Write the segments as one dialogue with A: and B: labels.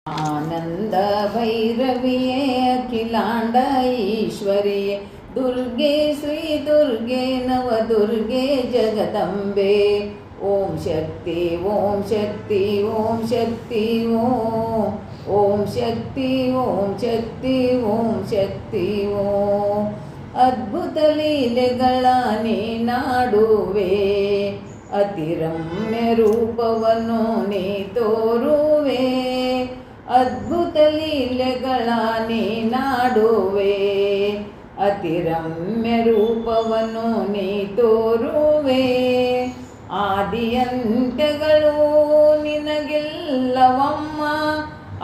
A: ಆನಂದ ಭೈರವಿಯೇ ಅಖಿಲಾಂಡ ಈಶ್ವರಿಯೇ ದುರ್ಗೆ ಶ್ರೀ ದುರ್ಗೆ ನವದುರ್ಗೆ ಜಗದಂಬೆ. ಓಂ ಶಕ್ತಿ ಓಂ ಶಕ್ತಿ ಓಂ ಶಕ್ತಿ ಓಂ ಓಂ ಶಕ್ತಿ ಓಂ ಶಕ್ತಿ ಓಂ ಶಕ್ತಿ ಓಂ. ಅದ್ಭುತ ಲೀಲೆಗಳ ನೀನಾಡುವೆ, ಅತಿರಮ್ಯ ರೂಪವನ್ನು ನೀ ತೋರುವೆ. ಅದ್ಭುತ ಲೀಲೆಗಳ ನೀನಾಡುವೆ, ಅತಿರಮ್ಯ ರೂಪವನ್ನು ನೀ ತೋರುವೆ. ಆದಿಯಂತ್ಯಗಳು ನಿನಗಿಲ್ಲವಮ್ಮ,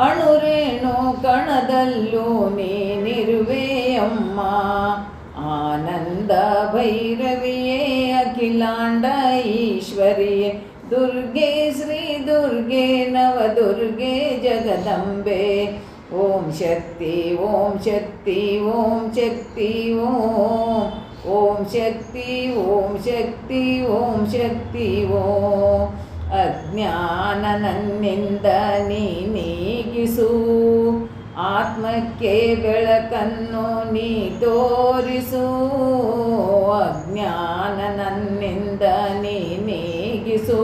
A: ಅಣುರೇಣು ಕಣದಲ್ಲೂ ನೀನಿರುವೆಯಮ್ಮ. ಆನಂದ ಭೈರವಿಯೇ ಅಖಿಲಾಂಡ ಈಶ್ವರಿಯೇ ದುರ್ಗೆ ಶ್ರೀ ದುರ್ಗೆ ನವದುರ್ಗೆ ಜಗದಂಬೆ. ಓಂ ಶಕ್ತಿ ಓಂ ಶಕ್ತಿ ಓಂ ಶಕ್ತಿ ಓಂ ಓಂ ಶಕ್ತಿ ಓಂ ಶಕ್ತಿ ಓಂ ಶಕ್ತಿ ಓಂ. ಅಜ್ಞಾನ ನನ್ನಿಂದ ನೀ ನೀಗಿಸು, ಆತ್ಮಕ್ಕೆ ಬೆಳಕನ್ನು ನೀ ತೋರಿಸು. ಅಜ್ಞಾನ ನನ್ನಿಂದ ನೀ ನೀಗಿಸು,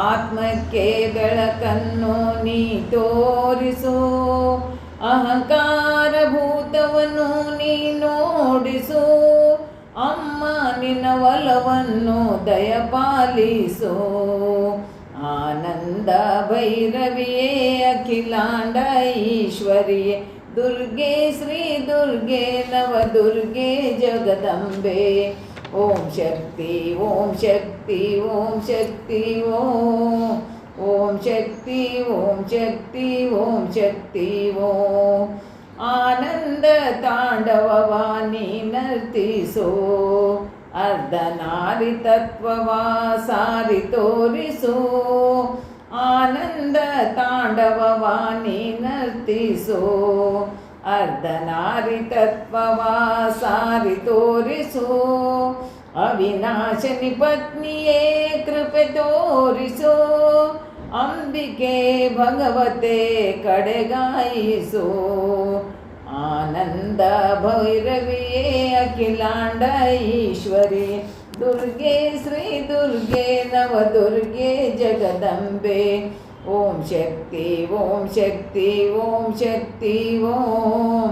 A: ಆತ್ಮಕ್ಕೆ ಬೆಳಕನ್ನು ನೀ ತೋರಿಸು. ಅಹಂಕಾರ ಭೂತವನ್ನು ನೀ ನೋಡಿಸು, ಅಮ್ಮ ನಿನ್ನ ಒಲವನ್ನು ದಯಪಾಲಿಸು. ಆನಂದ ಭೈರವಿಯೇ ಅಖಿಲಾಂಡ ಈಶ್ವರಿಯೇ ದುರ್ಗೆ ಶ್ರೀ ದುರ್ಗೆ ನವದುರ್ಗೆ ಜಗದಂಬೆ. ಓಂ ಶಕ್ತಿ ಓಂ ಶಕ್ತಿ ಓಂ ಶಕ್ತಿ ಓಂ ಓಂ ಶಕ್ತಿ ಓಂ ಶಕ್ತಿ ಓಂ ಶಕ್ತಿ ಓಂ. ಆನಂದ ತಾಂಡವವ ನೀ ನರ್ತಿಸೋ, ಅರ್ಧನಾರಿ ತತ್ವವ ಸಾರಿ ತೋರಿಸು. ಆನಂದ ತಾಂಡವವ ನೀ ನರ್ತಿಸೋ, ಅರ್ಧನಾರಿ ತತ್ವವ ಸಾರಿ ತೋರಿಸು. ಅವಿನಾಶನಿ ಪತ್ನಿಯೇ ಕೃಪೆ ತೋರಿಸು, ಅಂಬಿಕೆ ಭಗವತೆ ಕಡೆಗಾಯಿಸು. ಆನಂದ ಭೈರವಿಯೇ ಅಖಿಲಾಂಡ ಈಶ್ವರಿ ದುರ್ಗೆ ಶ್ರೀ ದುರ್ಗೆ ನವದುರ್ಗೆ ಜಗದಂಬೆ. ಓಂ ಶಕ್ತಿ ಓಂ ಶಕ್ತಿ ಓಂ ಶಕ್ತಿ ಓಂ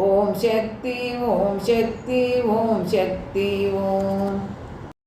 A: ಓಂ ಶಕ್ತಿ ಓಂ ಶಕ್ತಿ ಓಂ ಶಕ್ತಿ ಓಂ.